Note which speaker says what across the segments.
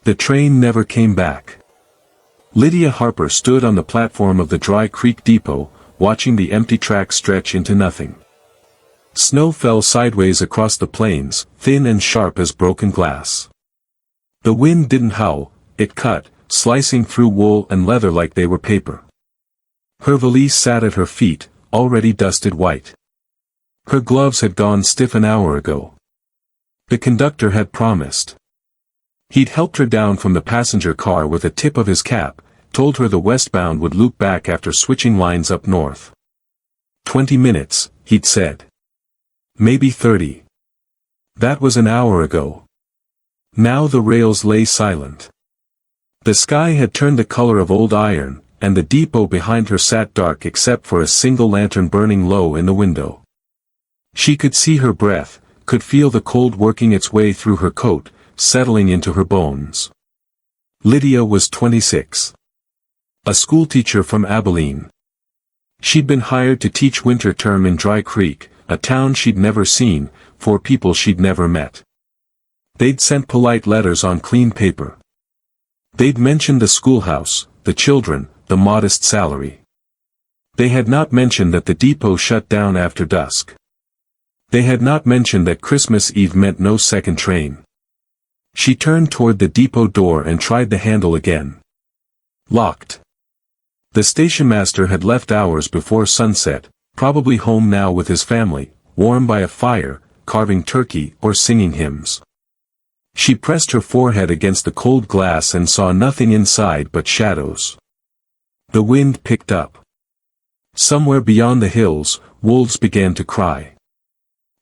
Speaker 1: The train never came back. Lydia Harper stood on the platform of the Dry Creek Depot, watching the empty track stretch into nothing. Snow fell sideways across the plains, thin and sharp as broken glass. The wind didn't howl, it cut, slicing through wool and leather like they were paper. Her valise sat at her feet, already dusted white. Her gloves had gone stiff an hour ago. The conductor had promised. He'd helped her down from the passenger car with a tip of his cap, told her the westbound would loop back after switching lines up north. 20 minutes, he'd said. Maybe 30. That was an hour ago. Now the rails lay silent. The sky had turned the color of old iron, and the depot behind her sat dark except for a single lantern burning low in the window. She could see her breath, could feel the cold working its way through her coat, settling into her bones. Lydia was 26. A schoolteacher from Abilene. She'd been hired to teach winter term in Dry Creek, a town she'd never seen, for people she'd never met. They'd sent polite letters on clean paper. They'd mentioned the schoolhouse, the children, the modest salary. They had not mentioned that the depot shut down after dusk. They had not mentioned that Christmas Eve meant no second train. She turned toward the depot door and tried the handle again. Locked. The stationmaster had left hours before sunset, probably home now with his family, warm by a fire, carving turkey or singing hymns. She pressed her forehead against the cold glass and saw nothing inside but shadows. The wind picked up. Somewhere beyond the hills, wolves began to cry.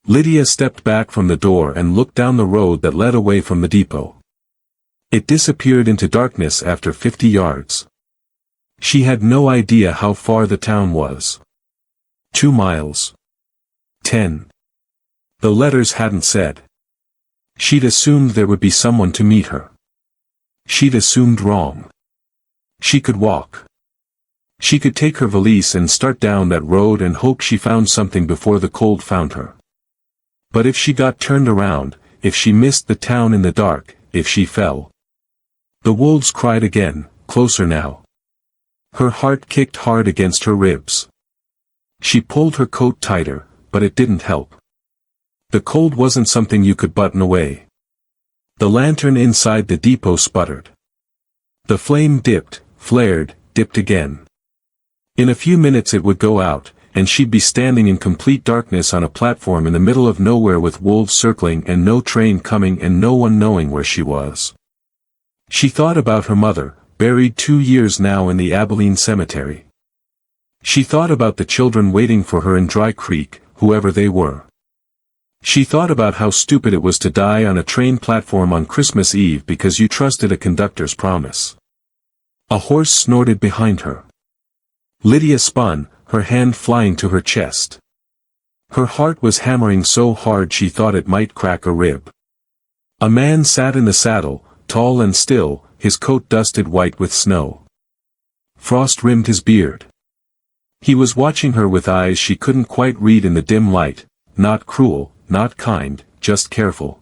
Speaker 1: Lydia stepped back from the door and looked down the road that led away from the depot. It disappeared into darkness after 50 yards. She had no idea how far the town was. 2 miles. 10. The letters hadn't said. She'd assumed there would be someone to meet her. She'd assumed wrong. She could walk. She could take her valise and start down that road and hope she found something before the cold found her. But if she got turned around, if she missed the town in the dark, if she fell. The wolves cried again, closer now. Her heart kicked hard against her ribs. She pulled her coat tighter, but it didn't help. The cold wasn't something you could button away. The lantern inside the depot sputtered. The flame dipped, flared, dipped again. In a few minutes it would go out, and she'd be standing in complete darkness on a platform in the middle of nowhere with wolves circling and no train coming and no one knowing where she was. She thought about her mother, buried 2 years now in the Abilene cemetery. She thought about the children waiting for her in Dry Creek, whoever they were. She thought about how stupid it was to die on a train platform on Christmas Eve because you trusted a conductor's promise. A horse snorted behind her. Lydia spun, her hand flying to her chest. Her heart was hammering so hard she thought it might crack a rib. A man sat in the saddle, tall and still, his coat dusted white with snow. Frost rimmed his beard. He was watching her with eyes she couldn't quite read in the dim light, not cruel, not kind, just careful.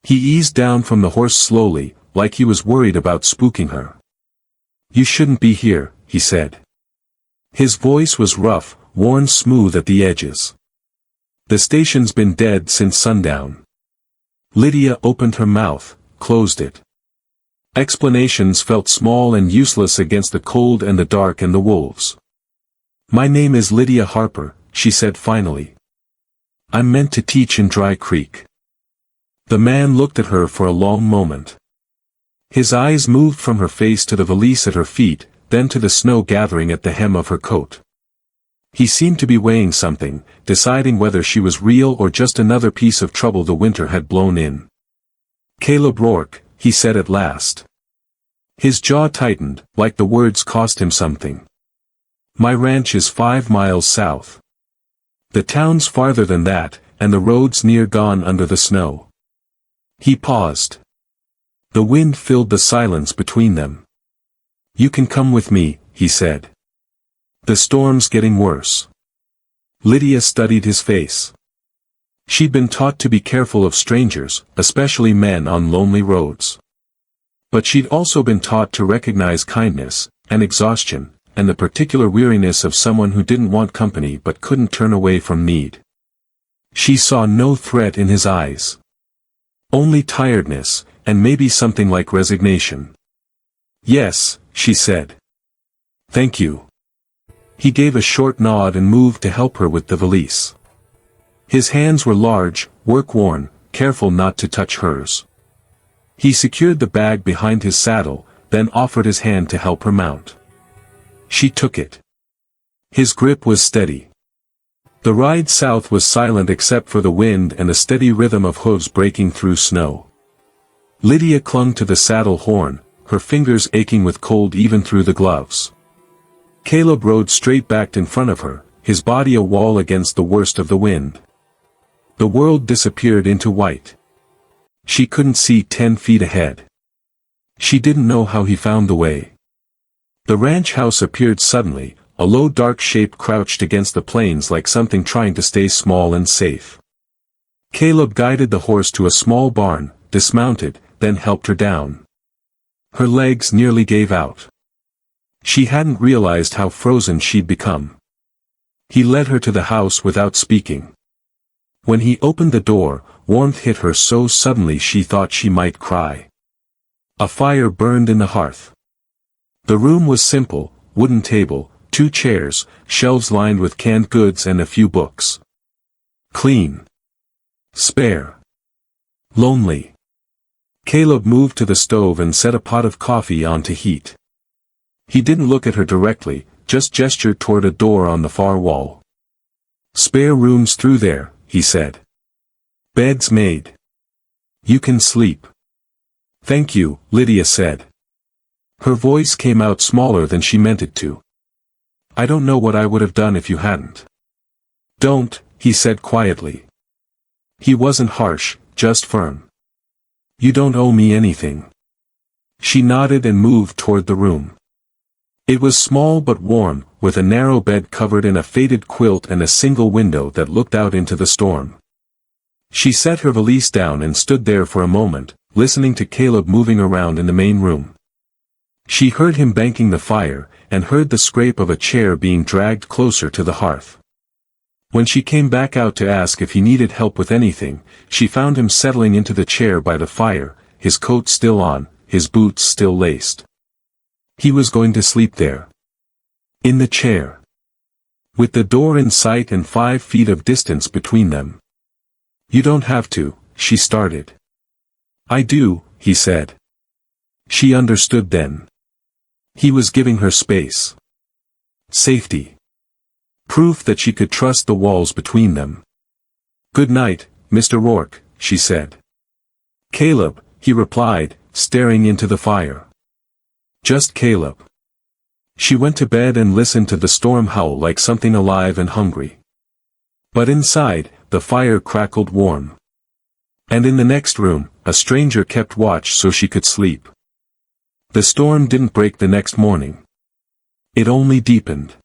Speaker 1: He eased down from the horse slowly, like he was worried about spooking her. "You shouldn't be here," he said. His voice was rough, worn smooth at the edges. "The station's been dead since sundown." Lydia opened her mouth, closed it. Explanations felt small and useless against the cold and the dark and the wolves. "My name is Lydia Harper," she said finally. "I'm meant to teach in Dry Creek." The man looked at her for a long moment. His eyes moved from her face to the valise at her feet, then to the snow gathering at the hem of her coat. He seemed to be weighing something, deciding whether she was real or just another piece of trouble the winter had blown in. "Caleb Rourke," he said at last. His jaw tightened, like the words cost him something. "My ranch is 5 miles south. The town's farther than that, and the road's near gone under the snow." He paused. The wind filled the silence between them. "You can come with me," he said. "The storm's getting worse." Lydia studied his face. She'd been taught to be careful of strangers, especially men on lonely roads. But she'd also been taught to recognize kindness, and exhaustion, and the particular weariness of someone who didn't want company but couldn't turn away from need. She saw no threat in his eyes. Only tiredness, and maybe something like resignation. "Yes," she said. "Thank you." He gave a short nod and moved to help her with the valise. His hands were large, work-worn, careful not to touch hers. He secured the bag behind his saddle, then offered his hand to help her mount. She took it. His grip was steady. The ride south was silent except for the wind and the steady rhythm of hooves breaking through snow. Lydia clung to the saddle horn, her fingers aching with cold even through the gloves. Caleb rode straight-backed in front of her, his body a wall against the worst of the wind. The world disappeared into white. She couldn't see 10 feet ahead. She didn't know how he found the way. The ranch house appeared suddenly, a low dark shape crouched against the plains like something trying to stay small and safe. Caleb guided the horse to a small barn, dismounted, then helped her down. Her legs nearly gave out. She hadn't realized how frozen she'd become. He led her to the house without speaking. When he opened the door, warmth hit her so suddenly she thought she might cry. A fire burned in the hearth. The room was simple, wooden table, 2 chairs, shelves lined with canned goods and a few books. Clean. Spare. Lonely. Caleb moved to the stove and set a pot of coffee on to heat. He didn't look at her directly, just gestured toward a door on the far wall. "Spare rooms through there," he said. "Bed's made. You can sleep." "Thank you," Lydia said. Her voice came out smaller than she meant it to. "I don't know what I would have done if you hadn't." "Don't," he said quietly. He wasn't harsh, just firm. "You don't owe me anything." She nodded and moved toward the room. It was small but warm, with a narrow bed covered in a faded quilt and a single window that looked out into the storm. She set her valise down and stood there for a moment, listening to Caleb moving around in the main room. She heard him banking the fire, and heard the scrape of a chair being dragged closer to the hearth. When she came back out to ask if he needed help with anything, she found him settling into the chair by the fire, his coat still on, his boots still laced. He was going to sleep there. In the chair. With the door in sight and 5 feet of distance between them. "You don't have to," she started. "I do," he said. She understood then. He was giving her space. Safety. Proof that she could trust the walls between them. "Good night, Mr. Rourke," she said. "Caleb," he replied, staring into the fire. Just Caleb. She went to bed and listened to the storm howl like something alive and hungry. But inside, the fire crackled warm. And in the next room, a stranger kept watch so she could sleep. The storm didn't break the next morning. It only deepened.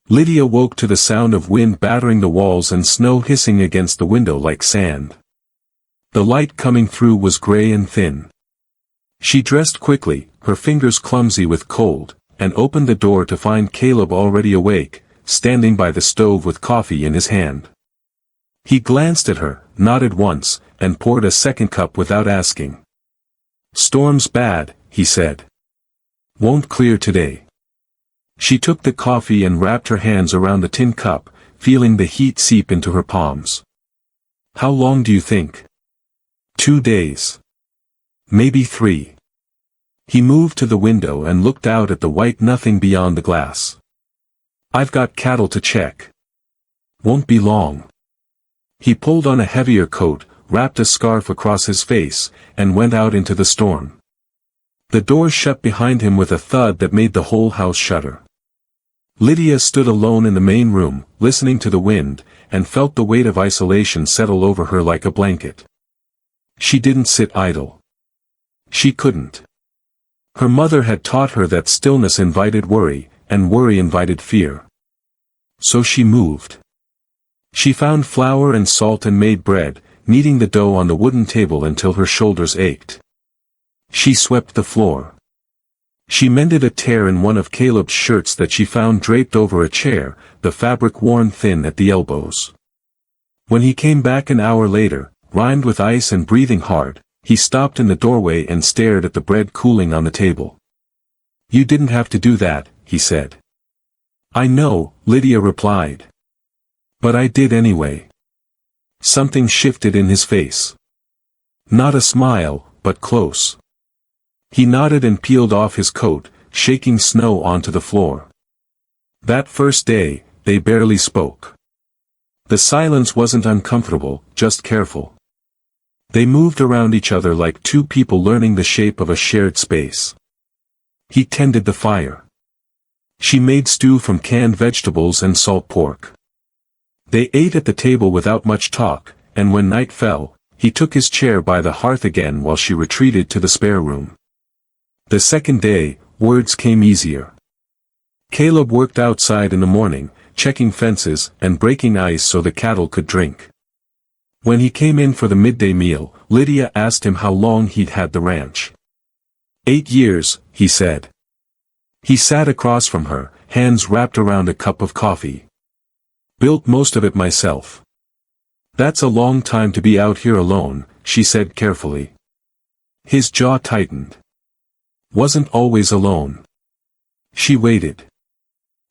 Speaker 1: Lydia woke to the sound of wind battering the walls and snow hissing against the window like sand. The light coming through was gray and thin. She dressed quickly, her fingers clumsy with cold, and opened the door to find Caleb already awake, standing by the stove with coffee in his hand. He glanced at her, nodded once, and poured a second cup without asking. "Storm's bad," he said. "Won't clear today." She took the coffee and wrapped her hands around the tin cup, feeling the heat seep into her palms. "How long do you think?" 2 days. Maybe 3. He moved to the window and looked out at the white nothing beyond the glass. "I've got cattle to check. Won't be long." He pulled on a heavier coat, wrapped a scarf across his face, and went out into the storm. The door shut behind him with a thud that made the whole house shudder. Lydia stood alone in the main room, listening to the wind, and felt the weight of isolation settle over her like a blanket. She didn't sit idle. She couldn't. Her mother had taught her that stillness invited worry, and worry invited fear. So she moved. She found flour and salt and made bread, kneading the dough on the wooden table until her shoulders ached. She swept the floor. She mended a tear in one of Caleb's shirts that she found draped over a chair, the fabric worn thin at the elbows. When he came back an hour later, rimed with ice and breathing hard, he stopped in the doorway and stared at the bread cooling on the table. "You didn't have to do that," he said. "I know," Lydia replied. "But I did anyway." Something shifted in his face. Not a smile, but close. He nodded and peeled off his coat, shaking snow onto the floor. That first day, they barely spoke. The silence wasn't uncomfortable, just careful. They moved around each other like two people learning the shape of a shared space. He tended the fire. She made stew from canned vegetables and salt pork. They ate at the table without much talk, and when night fell, he took his chair by the hearth again while she retreated to the spare room. The second day, words came easier. Caleb worked outside in the morning, checking fences and breaking ice so the cattle could drink. When he came in for the midday meal, Lydia asked him how long he'd had the ranch. 8 years, he said. He sat across from her, hands wrapped around a cup of coffee. "Built most of it myself." "That's a long time to be out here alone," she said carefully. His jaw tightened. "Wasn't always alone." She waited.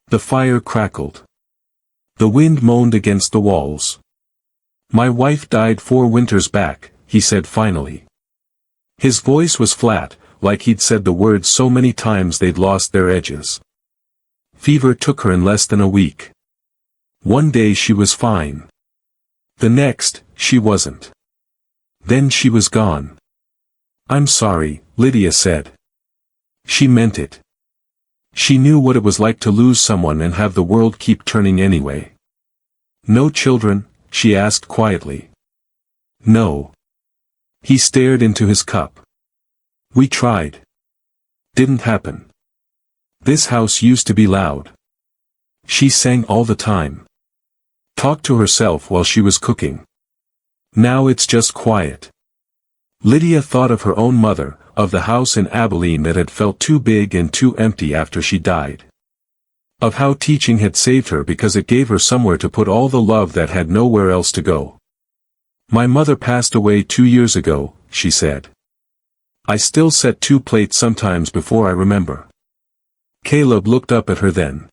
Speaker 1: The fire crackled. The wind moaned against the walls. "My wife died 4 winters back," he said finally. His voice was flat, like he'd said the words so many times they'd lost their edges. "Fever took her in less than a week. One day she was fine. The next, she wasn't. Then she was gone." "I'm sorry," Lydia said. She meant it. She knew what it was like to lose someone and have the world keep turning anyway. "No children?" she asked quietly. "No." He stared into his cup. "We tried. Didn't happen. This house used to be loud. She sang all the time. Talked to herself while she was cooking. Now it's just quiet." Lydia thought of her own mother, of the house in Abilene that had felt too big and too empty after she died. Of how teaching had saved her because it gave her somewhere to put all the love that had nowhere else to go. "My mother passed away 2 years ago," she said. "I still set 2 plates sometimes before I remember." Caleb looked up at her then.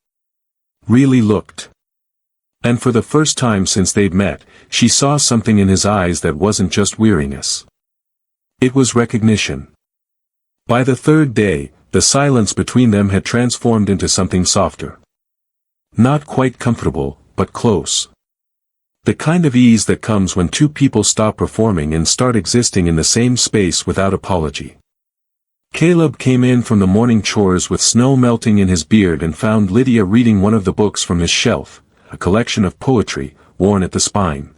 Speaker 1: Really looked. And for the first time since they'd met, she saw something in his eyes that wasn't just weariness. It was recognition. By the 3rd day, the silence between them had transformed into something softer. Not quite comfortable, but close. The kind of ease that comes when 2 people stop performing and start existing in the same space without apology. Caleb came in from the morning chores with snow melting in his beard and found Lydia reading one of the books from his shelf, a collection of poetry, worn at the spine.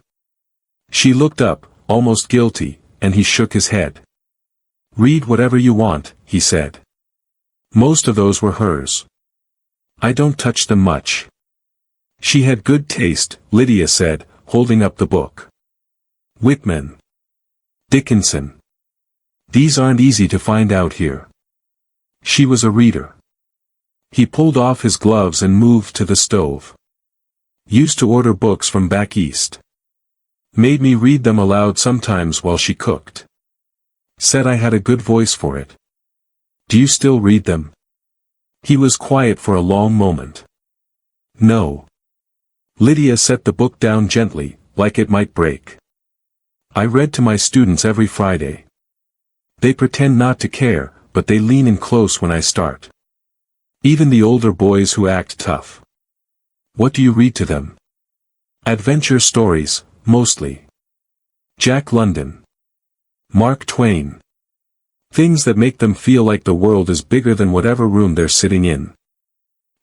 Speaker 1: She looked up, almost guilty, and he shook his head. "Read whatever you want," he said. Most of those were hers. "I don't touch them much." She had good taste, Lydia said, holding up the book. "Whitman. Dickinson. These aren't easy to find out here." She was a reader. He pulled off his gloves and moved to the stove. "Used to order books from back east. Made me read them aloud sometimes while she cooked. Said I had a good voice for it." "Do you still read them?" He was quiet for a long moment. "No." Lydia set the book down gently, like it might break. "I read to my students every Friday. They pretend not to care, but they lean in close when I start. Even the older boys who act tough." "What do you read to them?" "Adventure stories, mostly. Jack London. Mark Twain. Things that make them feel like the world is bigger than whatever room they're sitting in."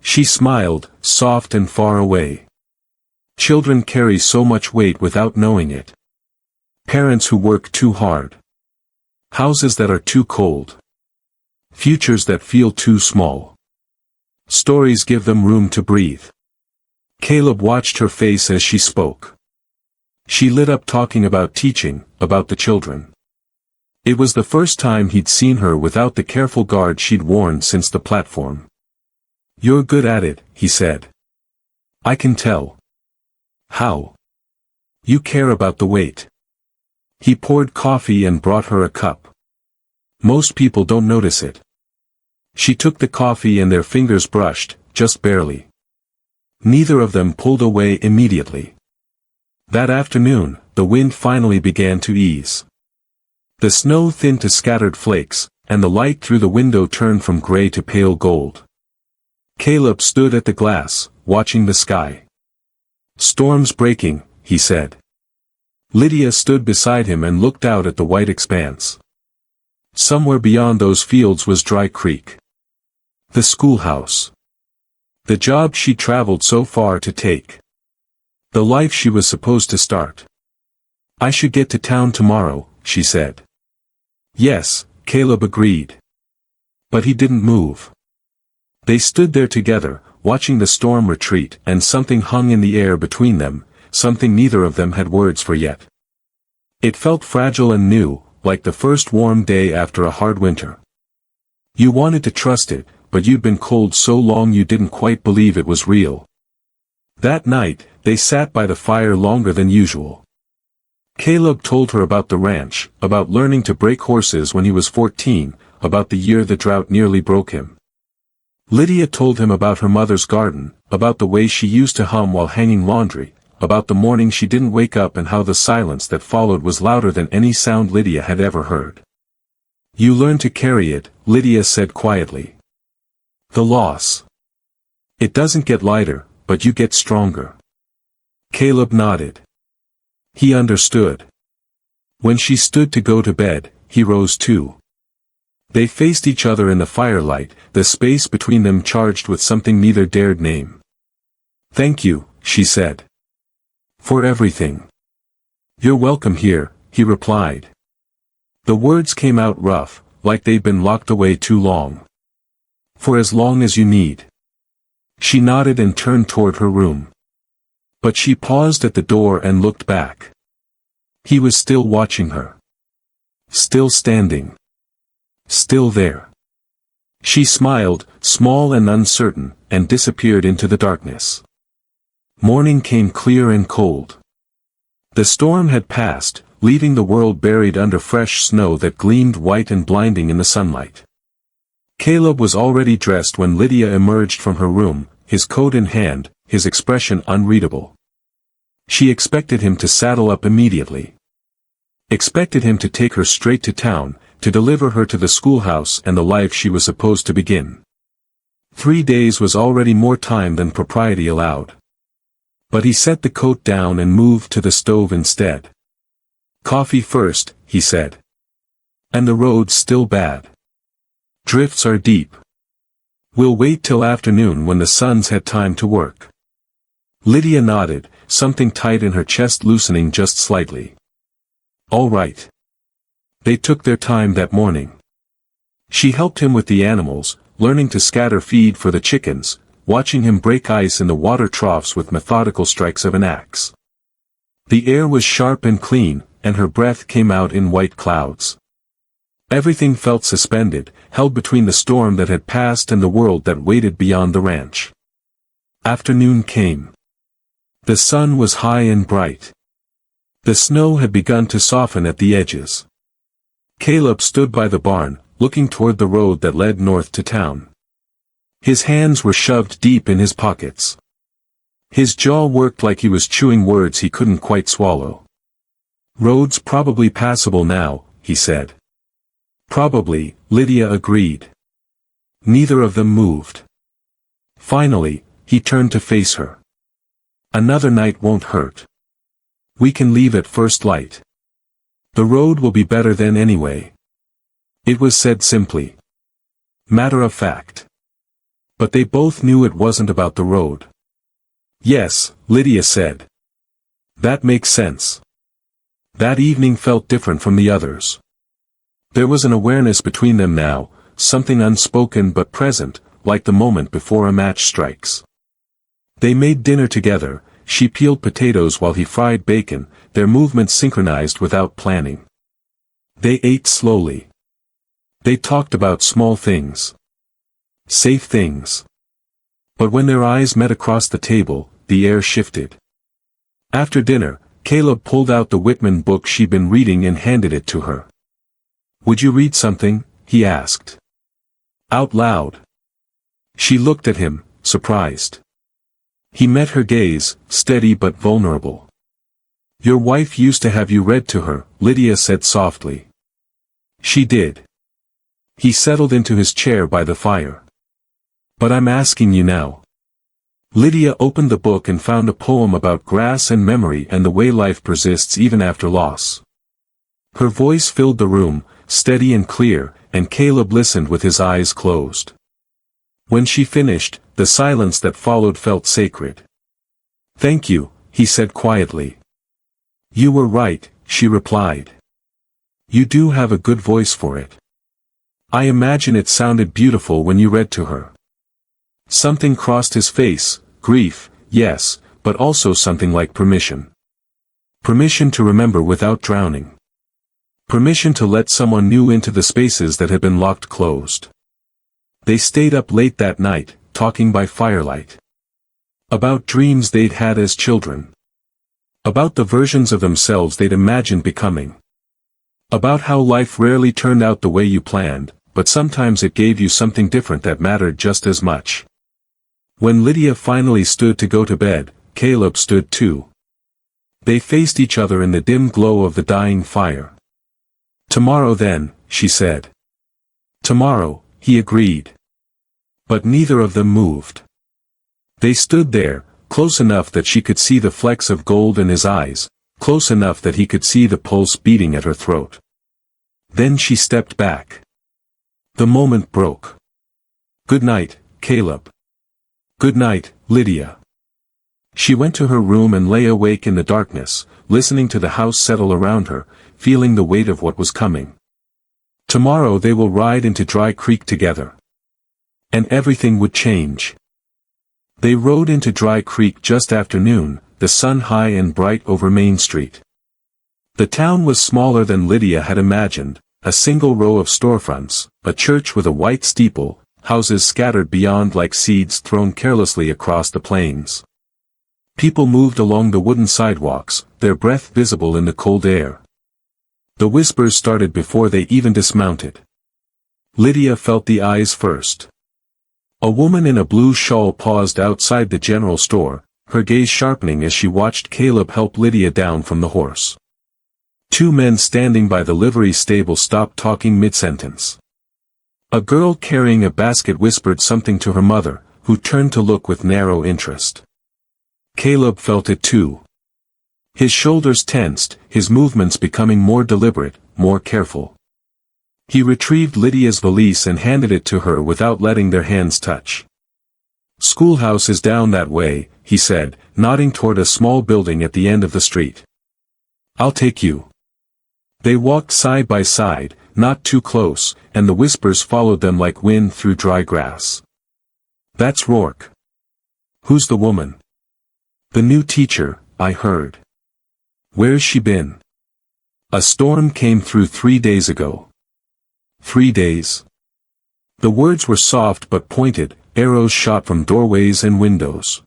Speaker 1: She smiled, soft and far away. Children carry so much weight without knowing it. Parents who work too hard. Houses that are too cold. Futures that feel too small. Stories give them room to breathe. Caleb watched her face as she spoke. She lit up talking about teaching, about the children. It was the first time he'd seen her without the careful guard she'd worn since the platform. "You're good at it," he said. "I can tell." "How?" "You care about the weight." He poured coffee and brought her a cup. "Most people don't notice it." She took the coffee and their fingers brushed, just barely. Neither of them pulled away immediately. That afternoon, the wind finally began to ease. The snow thinned to scattered flakes, and the light through the window turned from gray to pale gold. Caleb stood at the glass, watching the sky. "Storm's breaking," he said. Lydia stood beside him and looked out at the white expanse. Somewhere beyond those fields was Dry Creek. The schoolhouse. The job she traveled so far to take. The life she was supposed to start. "I should get to town tomorrow," she said. "Yes," Caleb agreed. But he didn't move. They stood there together, watching the storm retreat, and something hung in the air between them, something neither of them had words for yet. It felt fragile and new, like the first warm day after a hard winter. You wanted to trust it, but you'd been cold so long you didn't quite believe it was real. That night, they sat by the fire longer than usual. Caleb told her about the ranch, about learning to break horses when he was 14, about the year the drought nearly broke him. Lydia told him about her mother's garden, about the way she used to hum while hanging laundry, about the morning she didn't wake up and how the silence that followed was louder than any sound Lydia had ever heard. "You learn to carry it," Lydia said quietly. "The loss. It doesn't get lighter, but you get stronger." Caleb nodded. He understood. When she stood to go to bed, he rose too. They faced each other in the firelight, the space between them charged with something neither dared name. "Thank you," she said. "For everything." "You're welcome here," he replied. The words came out rough, like they'd been locked away too long. "For as long as you need." She nodded and turned toward her room. But she paused at the door and looked back. He was still watching her. Still standing. Still there. She smiled, small and uncertain, and disappeared into the darkness. Morning came clear and cold. The storm had passed, leaving the world buried under fresh snow that gleamed white and blinding in the sunlight. Caleb was already dressed when Lydia emerged from her room, his coat in hand, his expression unreadable. She expected him to saddle up immediately. Expected him to take her straight to town, to deliver her to the schoolhouse and the life she was supposed to begin. 3 days was already more time than propriety allowed. But he set the coat down and moved to the stove instead. "Coffee first," he said. "And the road's still bad. Drifts are deep. We'll wait till afternoon when the sun's had time to work." Lydia nodded, something tight in her chest loosening just slightly. "All right." They took their time that morning. She helped him with the animals, learning to scatter feed for the chickens, watching him break ice in the water troughs with methodical strikes of an axe. The air was sharp and clean, and her breath came out in white clouds. Everything felt suspended, held between the storm that had passed and the world that waited beyond the ranch. Afternoon came. The sun was high and bright. The snow had begun to soften at the edges. Caleb stood by the barn, looking toward the road that led north to town. His hands were shoved deep in his pockets. His jaw worked like he was chewing words he couldn't quite swallow. "Road's probably passable now," he said. "Probably," Lydia agreed. Neither of them moved. Finally, he turned to face her. "Another night won't hurt. We can leave at first light. The road will be better then anyway." It was said simply. Matter of fact. But they both knew it wasn't about the road. "Yes," Lydia said. "That makes sense." That evening felt different from the others. There was an awareness between them now, something unspoken but present, like the moment before a match strikes. They made dinner together. She peeled potatoes while he fried bacon, their movements synchronized without planning. They ate slowly. They talked about small things. Safe things. But when their eyes met across the table, the air shifted. After dinner, Caleb pulled out the Whitman book she'd been reading and handed it to her. "Would you read something?" he asked. Out loud. She looked at him, surprised. He met her gaze, steady but vulnerable. "Your wife used to have you read to her," Lydia said softly. "She did." He settled into his chair by the fire. "But I'm asking you now." Lydia opened the book and found a poem about grass and memory and the way life persists even after loss. Her voice filled the room, steady and clear, and Caleb listened with his eyes closed. When she finished, the silence that followed felt sacred. "Thank you," he said quietly. "You were right," she replied. "You do have a good voice for it. I imagine it sounded beautiful when you read to her." Something crossed his face, grief, yes, but also something like permission. Permission to remember without drowning. Permission to let someone new into the spaces that had been locked closed. They stayed up late that night, talking by firelight. About dreams they'd had as children. About the versions of themselves they'd imagined becoming. About how life rarely turned out the way you planned, but sometimes it gave you something different that mattered just as much. When Lydia finally stood to go to bed, Caleb stood too. They faced each other in the dim glow of the dying fire. "Tomorrow then," she said. "Tomorrow," he agreed. But neither of them moved. They stood there, close enough that she could see the flecks of gold in his eyes, close enough that he could see the pulse beating at her throat. Then she stepped back. The moment broke. "Good night, Caleb." "Good night, Lydia." She went to her room and lay awake in the darkness, listening to the house settle around her, feeling the weight of what was coming. Tomorrow they will ride into Dry Creek together. And everything would change. They rode into Dry Creek just after noon, the sun high and bright over Main Street. The town was smaller than Lydia had imagined, a single row of storefronts, a church with a white steeple, houses scattered beyond like seeds thrown carelessly across the plains. People moved along the wooden sidewalks, their breath visible in the cold air. The whispers started before they even dismounted. Lydia felt the eyes first. A woman in a blue shawl paused outside the general store, her gaze sharpening as she watched Caleb help Lydia down from the horse. Two men standing by the livery stable stopped talking mid-sentence. A girl carrying a basket whispered something to her mother, who turned to look with narrow interest. Caleb felt it too. His shoulders tensed, his movements becoming more deliberate, more careful. He retrieved Lydia's valise and handed it to her without letting their hands touch. "Schoolhouse is down that way," he said, nodding toward a small building at the end of the street. "I'll take you." They walked side by side, not too close, and the whispers followed them like wind through dry grass. "That's Rourke." "Who's the woman?" "The new teacher, I heard." "Where's she been?" "A storm came through 3 days ago." 3 days? The words were soft but pointed, arrows shot from doorways and windows.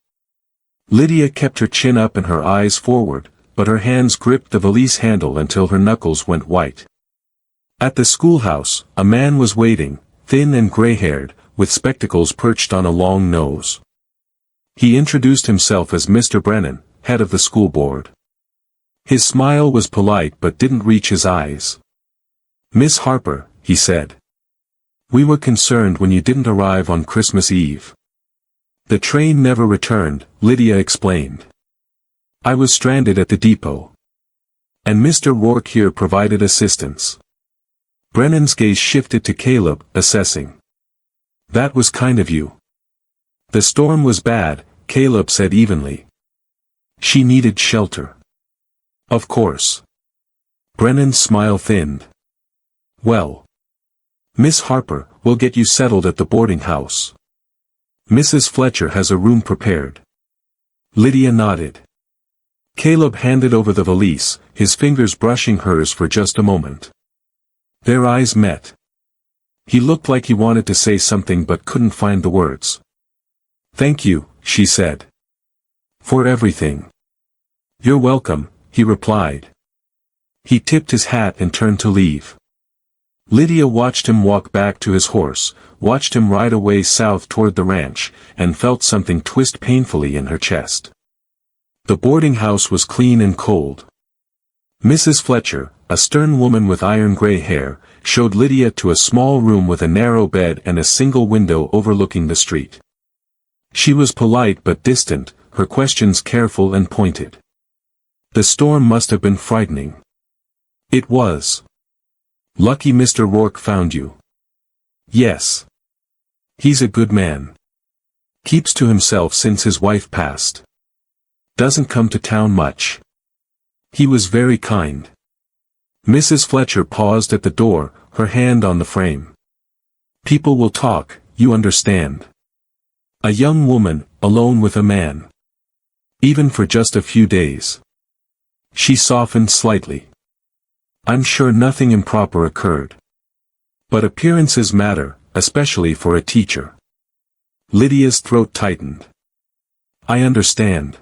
Speaker 1: Lydia kept her chin up and her eyes forward, but her hands gripped the valise handle until her knuckles went white. At the schoolhouse, a man was waiting, thin and gray-haired, with spectacles perched on a long nose. He introduced himself as Mr. Brennan, head of the school board. His smile was polite but didn't reach his eyes. "Miss Harper," he said. "We were concerned when you didn't arrive on Christmas Eve." "The train never returned," Lydia explained. "I was stranded at the depot. And Mr. Rourke here provided assistance." Brennan's gaze shifted to Caleb, assessing. "That was kind of you." "The storm was bad," Caleb said evenly. "She needed shelter." "Of course." Brennan's smile thinned. "Well, Miss Harper, we'll get you settled at the boarding house. Mrs. Fletcher has a room prepared." Lydia nodded. Caleb handed over the valise, his fingers brushing hers for just a moment. Their eyes met. He looked like he wanted to say something but couldn't find the words. "Thank you," she said. "For everything." "You're welcome," he replied. He tipped his hat and turned to leave. Lydia watched him walk back to his horse, watched him ride away south toward the ranch, and felt something twist painfully in her chest. The boarding house was clean and cold. Mrs. Fletcher, a stern woman with iron-gray hair, showed Lydia to a small room with a narrow bed and a single window overlooking the street. She was polite but distant, her questions careful and pointed. The storm must have been frightening. It was. "Lucky Mr. Rourke found you." "Yes. He's a good man. Keeps to himself since his wife passed. Doesn't come to town much. He was very kind." Mrs. Fletcher paused at the door, her hand on the frame. "People will talk, you understand. A young woman, alone with a man. Even for just a few days." She softened slightly. "I'm sure nothing improper occurred. But appearances matter, especially for a teacher." Lydia's throat tightened. "I understand."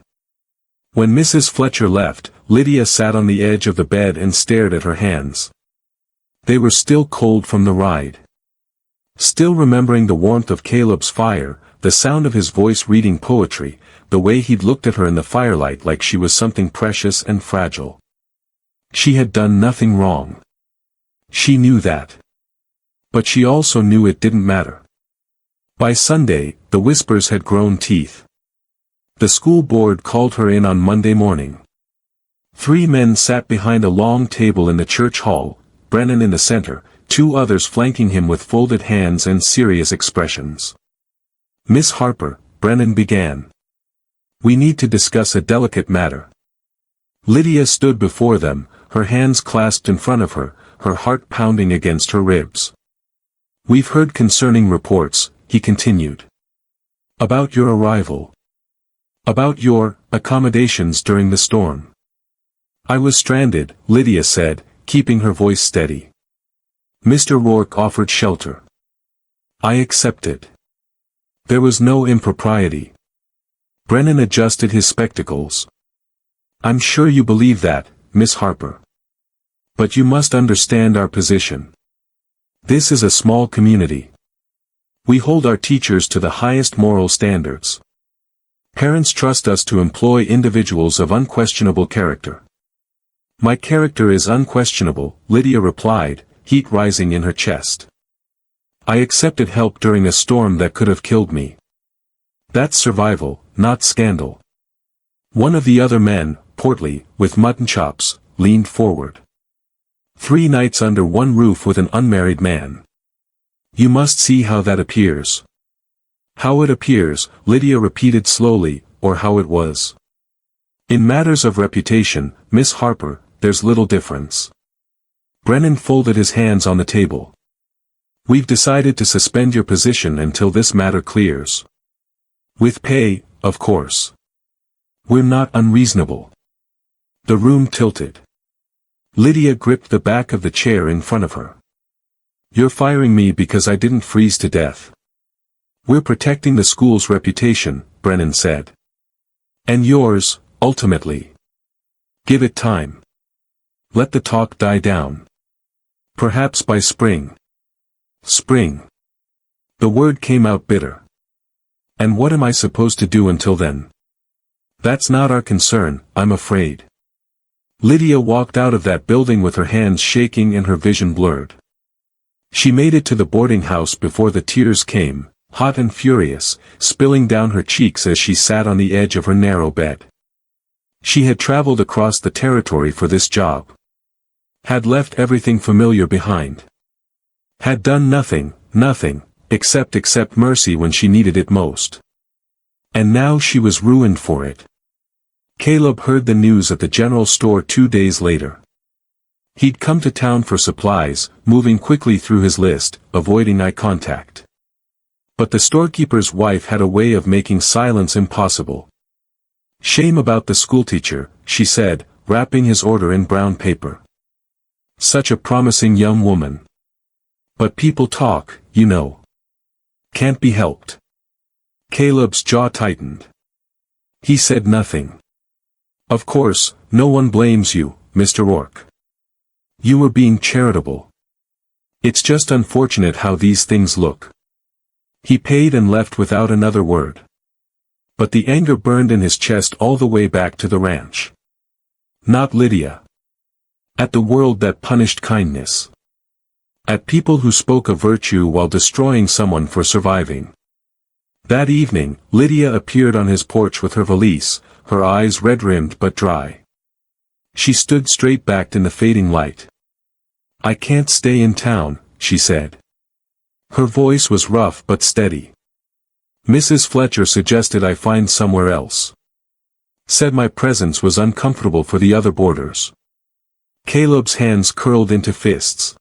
Speaker 1: When Mrs. Fletcher left, Lydia sat on the edge of the bed and stared at her hands. They were still cold from the ride. Still remembering the warmth of Caleb's fire, the sound of his voice reading poetry, the way he'd looked at her in the firelight like she was something precious and fragile. She had done nothing wrong. She knew that. But she also knew it didn't matter. By Sunday, the whispers had grown teeth. The school board called her in on Monday morning. 3 men sat behind a long table in the church hall, Brennan in the center, 2 others flanking him with folded hands and serious expressions. "Miss Harper," Brennan began. "We need to discuss a delicate matter." Lydia stood before them, her hands clasped in front of her, her heart pounding against her ribs. "We've heard concerning reports," he continued. "About your arrival. About your accommodations during the storm." "I was stranded," Lydia said, keeping her voice steady. "Mr. Rourke offered shelter. I accepted. There was no impropriety." Brennan adjusted his spectacles. "I'm sure you believe that, Miss Harper. But you must understand our position. This is a small community. We hold our teachers to the highest moral standards. Parents trust us to employ individuals of unquestionable character." "My character is unquestionable," Lydia replied, heat rising in her chest. "I accepted help during a storm that could have killed me. That's survival, not scandal." One of the other men, portly, with mutton chops, leaned forward. 3 nights under one roof with an unmarried man. You must see how that appears." "How it appears," Lydia repeated slowly, "or how it was." "In matters of reputation, Miss Harper, there's little difference." Brennan folded his hands on the table. "We've decided to suspend your position until this matter clears. With pay, of course. We're not unreasonable." The room tilted. Lydia gripped the back of the chair in front of her. "You're firing me because I didn't freeze to death." "We're protecting the school's reputation," Brennan said. "And yours, ultimately. Give it time. Let the talk die down. Perhaps by spring." "Spring." The word came out bitter. "And what am I supposed to do until then?" "That's not our concern, I'm afraid." Lydia walked out of that building with her hands shaking and her vision blurred. She made it to the boarding house before the tears came, hot and furious, spilling down her cheeks as she sat on the edge of her narrow bed. She had traveled across the territory for this job. Had left everything familiar behind. Had done nothing, except mercy when she needed it most. And now she was ruined for it. Caleb heard the news at the general store 2 days later. He'd come to town for supplies, moving quickly through his list, avoiding eye contact. But the storekeeper's wife had a way of making silence impossible. "Shame about the schoolteacher," she said, wrapping his order in brown paper. "Such a promising young woman." But people talk, you know. Can't be helped. Caleb's jaw tightened. He said nothing. Of course, no one blames you, Mr. Rourke. You were being charitable. It's just unfortunate how these things look. He paid and left without another word. But the anger burned in his chest all the way back to the ranch. Not Lydia. At the world that punished kindness. At people who spoke of virtue while destroying someone for surviving. That evening, Lydia appeared on his porch with her valise, her eyes red-rimmed but dry. She stood straight-backed in the fading light. I can't stay in town, she said. Her voice was rough but steady. Mrs. Fletcher suggested I find somewhere else. Said my presence was uncomfortable for the other boarders. Caleb's hands curled into fists.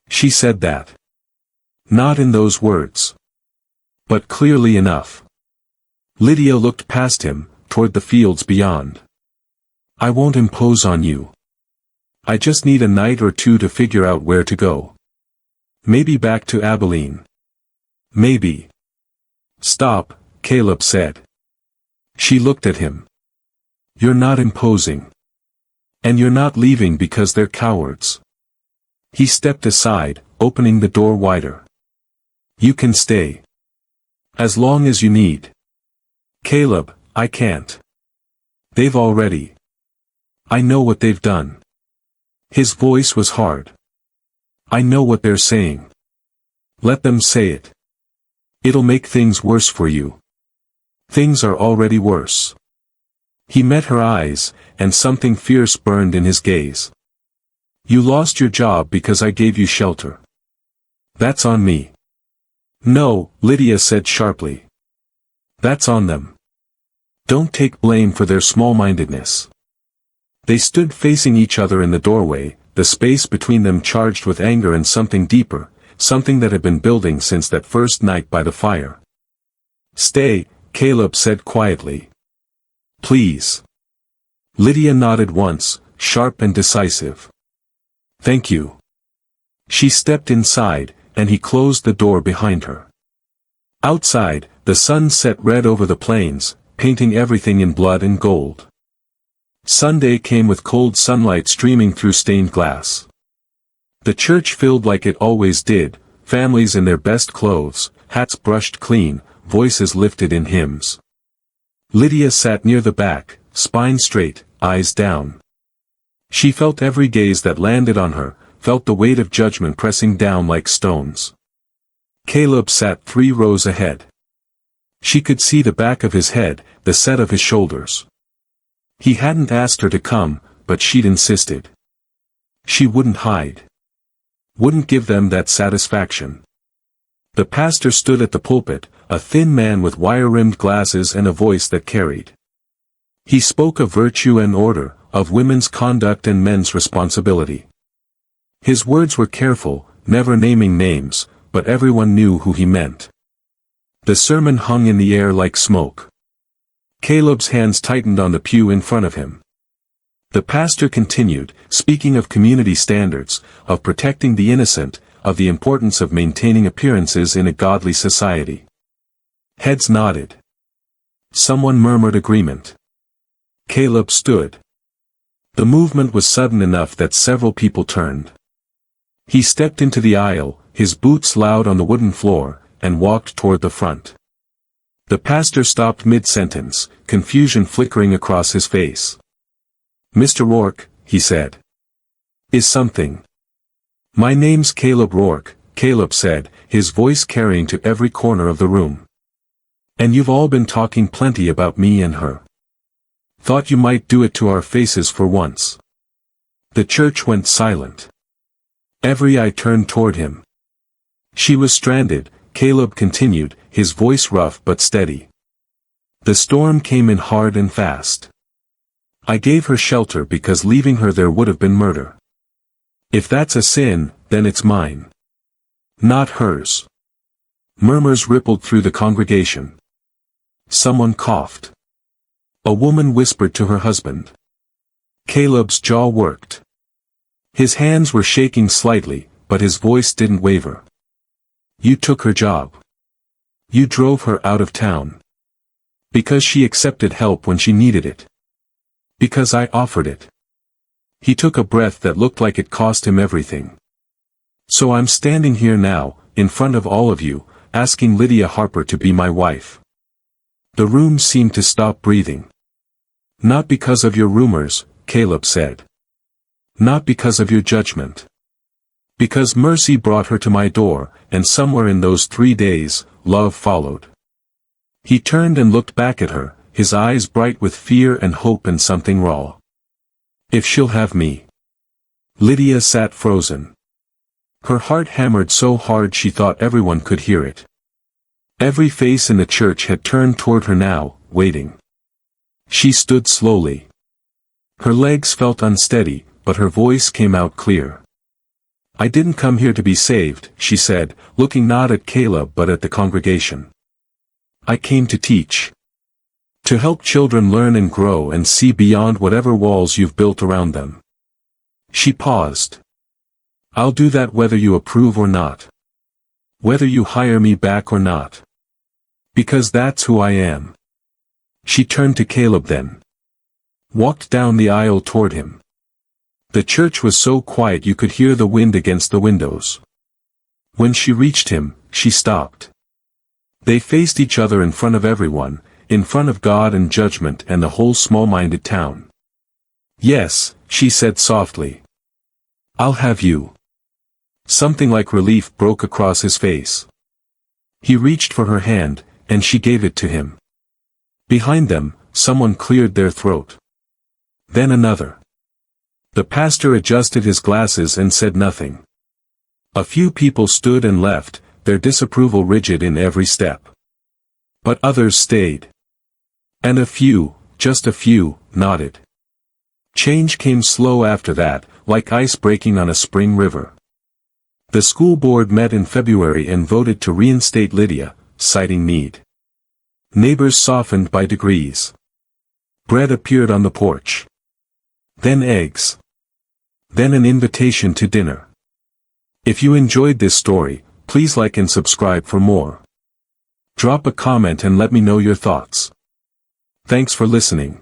Speaker 1: She said that. Not in those words. But clearly enough. Lydia looked past him, toward the fields beyond. I won't impose on you. I just need a night or two to figure out where to go. Maybe back to Abilene. Maybe. Stop, Caleb said. She looked at him. You're not imposing. And you're not leaving because they're cowards. He stepped aside, opening the door wider. You can stay. As long as you need. Caleb, I can't. They've already. I know what they've done. His voice was hard. I know what they're saying. Let them say it. It'll make things worse for you. Things are already worse. He met her eyes, and something fierce burned in his gaze. You lost your job because I gave you shelter. That's on me. No, Lydia said sharply. That's on them. Don't take blame for their small-mindedness. They stood facing each other in the doorway, the space between them charged with anger and something deeper, something that had been building since that first night by the fire. Stay, Caleb said quietly. Please. Lydia nodded once, sharp and decisive. Thank you. She stepped inside, and he closed the door behind her. Outside, the sun set red over the plains, painting everything in blood and gold. Sunday came with cold sunlight streaming through stained glass. The church filled like it always did, families in their best clothes, hats brushed clean, voices lifted in hymns. Lydia sat near the back, spine straight, eyes down. She felt every gaze that landed on her, felt the weight of judgment pressing down like stones. Caleb sat 3 rows ahead. She could see the back of his head, the set of his shoulders. He hadn't asked her to come, but she'd insisted. She wouldn't hide. Wouldn't give them that satisfaction. The pastor stood at the pulpit, a thin man with wire-rimmed glasses and a voice that carried. He spoke of virtue and order, of women's conduct and men's responsibility. His words were careful, never naming names, but everyone knew who he meant. The sermon hung in the air like smoke. Caleb's hands tightened on the pew in front of him. The pastor continued, speaking of community standards, of protecting the innocent, of the importance of maintaining appearances in a godly society. Heads nodded. Someone murmured agreement. Caleb stood. The movement was sudden enough that several people turned. He stepped into the aisle, his boots loud on the wooden floor, and walked toward the front. The pastor stopped mid-sentence, confusion flickering across his face. Mr. Rourke, he said. Is something. My name's Caleb Rourke, Caleb said, his voice carrying to every corner of the room. And you've all been talking plenty about me and her. Thought you might do it to our faces for once. The church went silent. Every eye turned toward him. She was stranded, Caleb continued, his voice rough but steady. The storm came in hard and fast. I gave her shelter because leaving her there would have been murder. If that's a sin, then it's mine. Not hers. Murmurs rippled through the congregation. Someone coughed. A woman whispered to her husband. Caleb's jaw worked. His hands were shaking slightly, but his voice didn't waver. You took her job. You drove her out of town. Because she accepted help when she needed it. Because I offered it. He took a breath that looked like it cost him everything. So I'm standing here now, in front of all of you, asking Lydia Harper to be my wife. The room seemed to stop breathing. Not because of your rumors, Caleb said. Not because of your judgment. Because mercy brought her to my door, and somewhere in those 3 days, love followed. He turned and looked back at her, his eyes bright with fear and hope and something raw. If she'll have me. Lydia sat frozen. Her heart hammered so hard she thought everyone could hear it. Every face in the church had turned toward her now, waiting. She stood slowly. Her legs felt unsteady, but her voice came out clear. I didn't come here to be saved, she said, looking not at Caleb but at the congregation. I came to teach. To help children learn and grow and see beyond whatever walls you've built around them. She paused. I'll do that whether you approve or not. Whether you hire me back or not. Because that's who I am. She turned to Caleb then. Walked down the aisle toward him. The church was so quiet you could hear the wind against the windows. When she reached him, she stopped. They faced each other in front of everyone, in front of God and judgment and the whole small-minded town. Yes, she said softly. I'll have you. Something like relief broke across his face. He reached for her hand, and she gave it to him. Behind them, someone cleared their throat. Then another. The pastor adjusted his glasses and said nothing. A few people stood and left, their disapproval rigid in every step. But others stayed. And a few, just a few, nodded. Change came slow after that, like ice breaking on a spring river. The school board met in February and voted to reinstate Lydia, citing need. Neighbors softened by degrees. Bread appeared on the porch. Then eggs. Then an invitation to dinner. If you enjoyed this story, please like and subscribe for more. Drop a comment and let me know your thoughts. Thanks for listening.